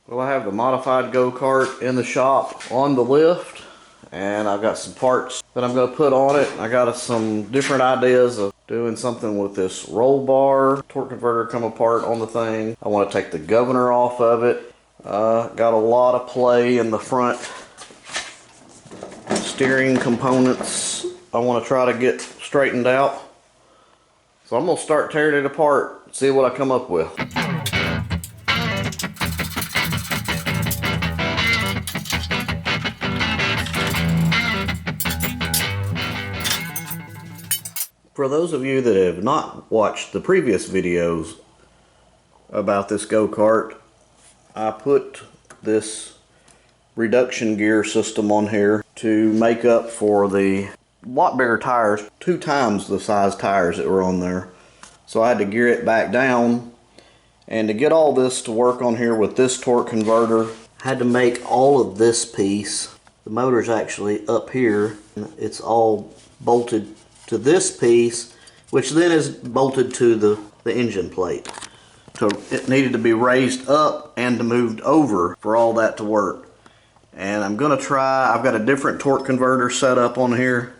Well, I have the modified go-kart in the shop on the lift, and I've got some parts that I'm going to put on it. I got some different ideas of doing something with this roll bar, torque converter come apart on the thing. I want to take the governor off of it. Got a lot of play in the front steering components I want to try to get straightened out. So I'm going to start tearing it apart, see what I come up with. For those of you that have not watched the previous videos about this go-kart, I put this reduction gear system on here to make up for the lot bigger tires, 2 times the size tires that were on there. So I had to gear it back down, and to get all this to work on here with this torque converter, I had to make all of this piece. The motor's actually up here, it's all bolted to this piece, which then is bolted to the engine plate. So it needed to be raised up and moved over for all that to work. And I'm going to try, I've got a different torque converter set up on here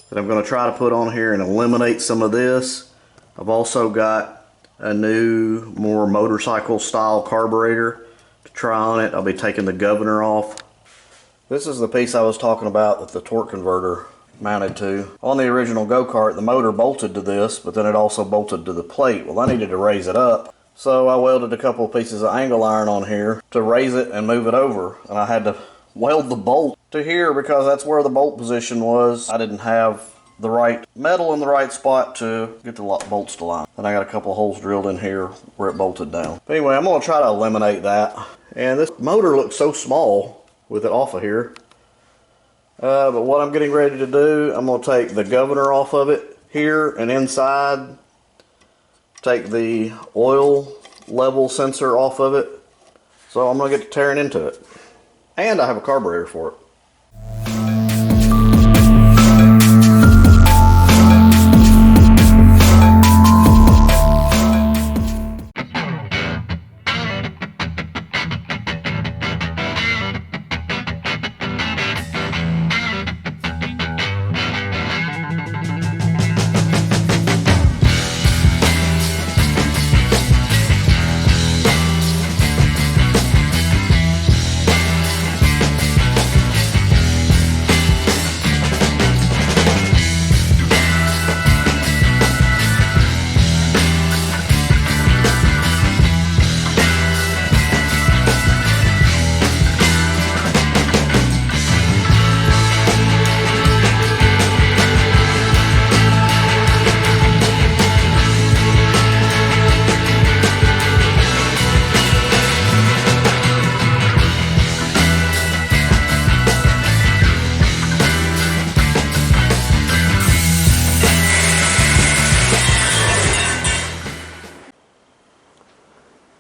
that I'm going to try to put on here and eliminate some of this. I've also got a new, more motorcycle style carburetor to try on it. I'll be taking the governor off. This is the piece I was talking about that the torque converter mounted to. On the original go-kart, the motor bolted to this, but then it also bolted to the plate. Well, I needed to raise it up, so I welded a couple of pieces of angle iron on here to raise it and move it over, and I had to weld the bolt to here because that's where the bolt position was. I didn't have the right metal in the right spot to get the bolts to line. And I got a couple of holes drilled in here where it bolted down. But anyway, I'm going to try to eliminate that. And this motor looks so small with it off of here. But what I'm getting ready to do, I'm going to take the governor off of it here and inside. Take the oil level sensor off of it. So I'm going to get to tearing into it. And I have a carburetor for it.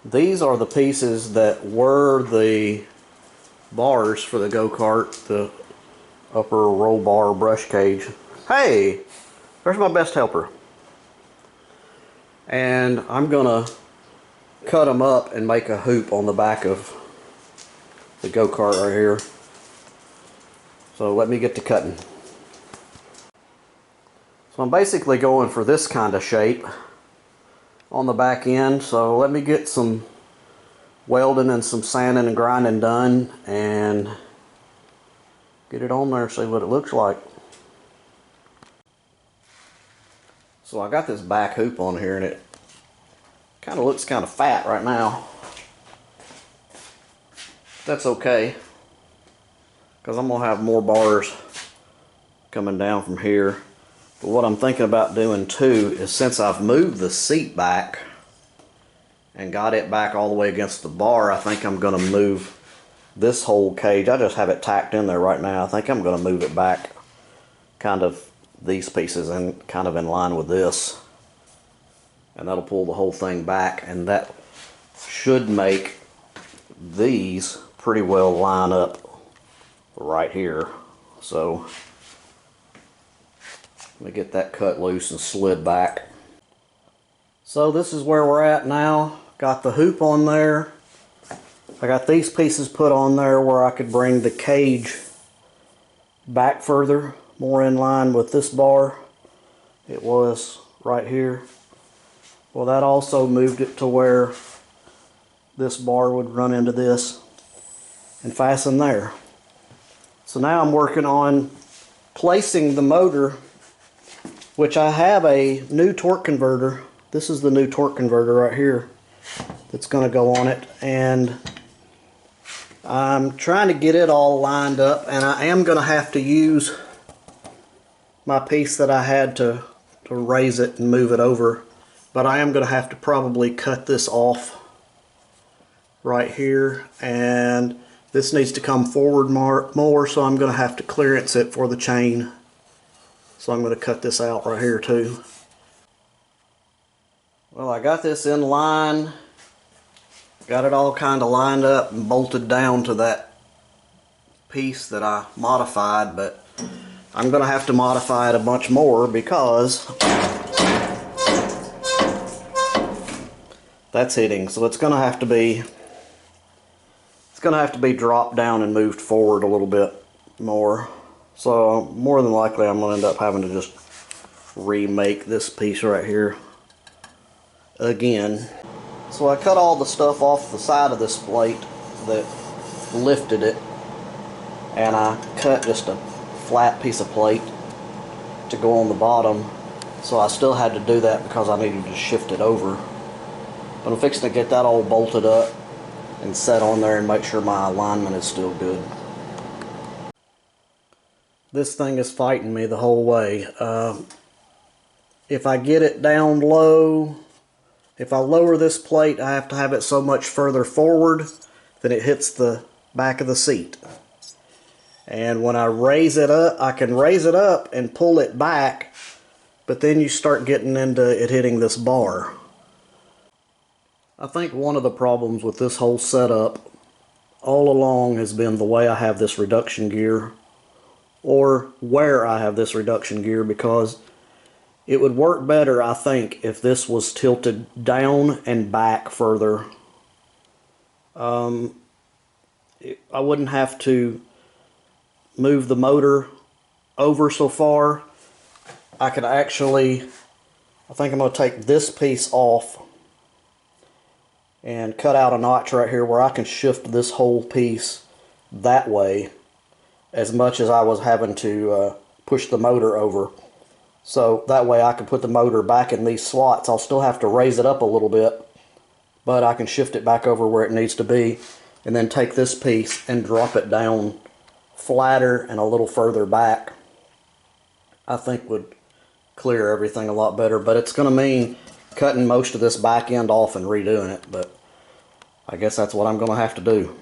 These are the pieces that were the bars for the go-kart, the upper roll bar brush cage. Hey, there's my best helper. And I'm gonna cut them up and make a hoop on the back of the go-kart right here. So let me get to cutting. So I'm basically going for this kind of shape on the back end, so let me get some welding and some sanding and grinding done and get it on there, see what it looks like. So I got this back hoop on here and it kind of looks kind of fat right now. That's okay, because I'm gonna have more bars coming down from here. But what I'm thinking about doing too is, since I've moved the seat back and got it back all the way against the bar, I think I'm going to move this whole cage. I just have it tacked in there right now. I think I'm going to move it back, kind of these pieces, and kind of in line with this. And that'll pull the whole thing back, and that should make these pretty well line up right here. So let me get that cut loose and slid back. So this is where we're at now. Got the hoop on there. I got these pieces put on there where I could bring the cage back further, more in line with this bar. It was right here. Well, that also moved it to where this bar would run into this and fasten there. So now I'm working on placing the motor, which I have a new torque converter. This is the new torque converter right here that's going to go on it, and I'm trying to get it all lined up, and I am going to have to use my piece that I had to raise it and move it over, but I am going to have to probably cut this off right here, and this needs to come forward more, so I'm going to have to clearance it for the chain. So I'm going to cut this out right here too. Well, I got this in line, got it all kind of lined up and bolted down to that piece that I modified, but I'm going to have to modify it a bunch more because that's hitting. So it's going to have to be dropped down and moved forward a little bit more. So more than likely I'm going to end up having to just remake this piece right here again. So I cut all the stuff off the side of this plate that lifted it, and I cut just a flat piece of plate to go on the bottom. So I still had to do that because I needed to shift it over. But I'm fixing to get that all bolted up and set on there and make sure my alignment is still good. This thing is fighting me the whole way. If I get it down low, if I lower this plate, I have to have it so much further forward that it hits the back of the seat. And when I raise it up, I can raise it up and pull it back, but then you start getting into it hitting this bar. I think one of the problems with this whole setup all along has been the way I have this reduction gear, or where I have this reduction gear, because it would work better, I think, if this was tilted down and back further. I wouldn't have to move the motor over so far. I could actually, I think I'm going to take this piece off and cut out a notch right here where I can shift this whole piece that way, as much as I was having to push the motor over. So that way I can put the motor back in these slots. I'll still have to raise it up a little bit, but I can shift it back over where it needs to be, and then take this piece and drop it down flatter and a little further back. I think would clear everything a lot better, but it's going to mean cutting most of this back end off and redoing it, but I guess that's what I'm going to have to do.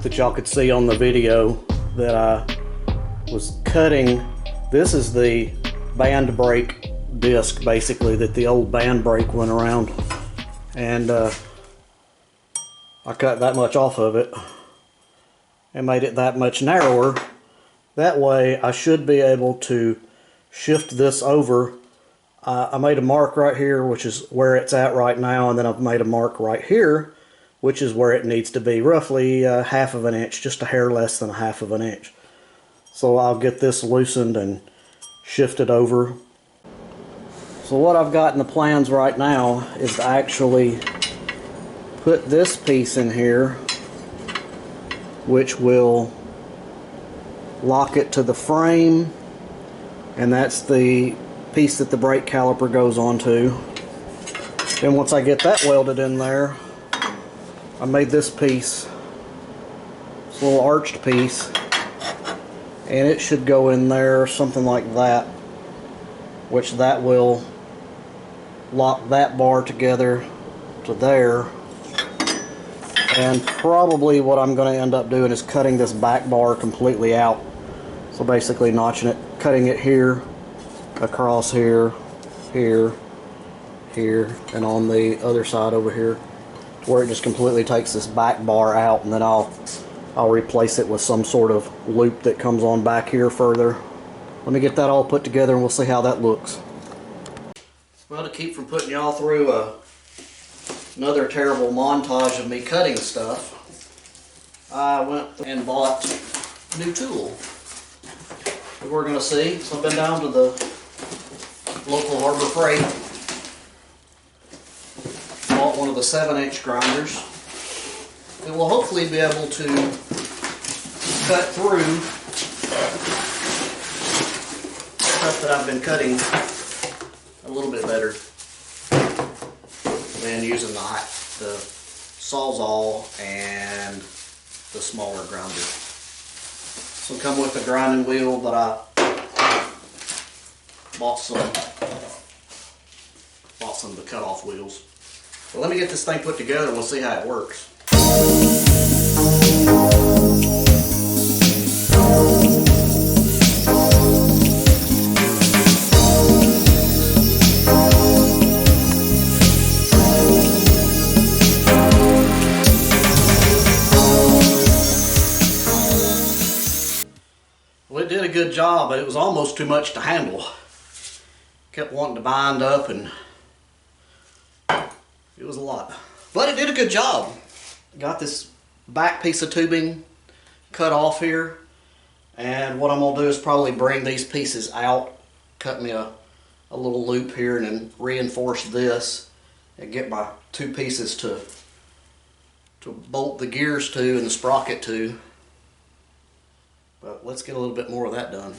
hope that y'all could see on the video that I was cutting. This is the band brake disc, basically, that the old band brake went around, and I cut that much off of it and made it that much narrower. That way I should be able to shift this over. I made a mark right here, which is where it's at right now, and then I've made a mark right here, which is where it needs to be, roughly 1/2 of an inch, just a hair less than 1/2 of an inch. So I'll get this loosened and shifted over. So what I've got in the plans right now is to actually put this piece in here, which will lock it to the frame, and that's the piece that the brake caliper goes onto. Then once I get that welded in there, I made this piece, this little arched piece, and it should go in there something like that, which that will lock that bar together to there. And probably what I'm going to end up doing is cutting this back bar completely out. So basically notching it, cutting it here, across here, here, here, and on the other side over here, where it just completely takes this back bar out, and then I'll replace it with some sort of loop that comes on back here further. Let me get that all put together and we'll see how that looks. Well, to keep from putting y'all through another terrible montage of me cutting stuff, I went and bought a new tool that we're going to see. So I've been down to the local Harbor Freight, bought one of the 7-inch grinders. It will hopefully be able to cut through stuff that I've been cutting a little bit better than using the Sawzall and the smaller grinder. So come with the grinding wheel, but I bought some of the cut-off wheels. So let me get this thing put together and we'll see how it works. Well, it did a good job, but it was almost too much to handle. Kept wanting to bind up, and it was a lot. But it did a good job. Got this back piece of tubing cut off here, and what I'm going to do is probably bring these pieces out, cut me a little loop here, and then reinforce this and get my two pieces to bolt the gears to and the sprocket to. But let's get a little bit more of that done.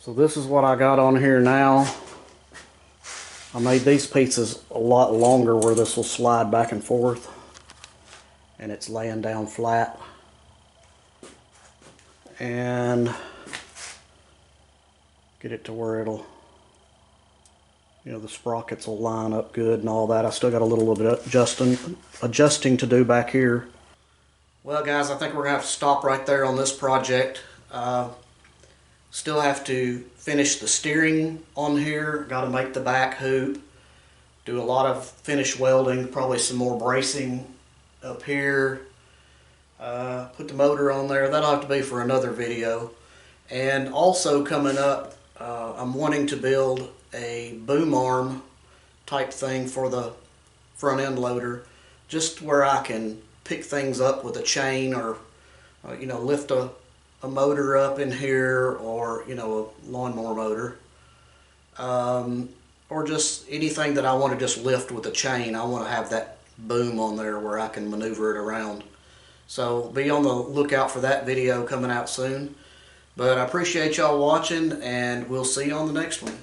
So this is what I got on here now. I made these pieces a lot longer where this will slide back and forth, and it's laying down flat. And get it to where it'll, you know, the sprockets will line up good and all that. I still got a little bit of adjusting to do back here. Well guys, I think we're gonna have to stop right there on this project. Still have to finish the steering on here. Got to make the back hoop. Do a lot of finish welding, probably some more bracing up here. Put the motor on there. That'll have to be for another video. And also coming up, I'm wanting to build a boom arm type thing for the front end loader, just where I can pick things up with a chain, or you know, lift a motor up in here, or you know, a lawnmower motor, or just anything that I want to just lift with a chain. I want to have that boom on there where I can maneuver it around. So be on the lookout for that video coming out soon. But I appreciate y'all watching, and we'll see you on the next one.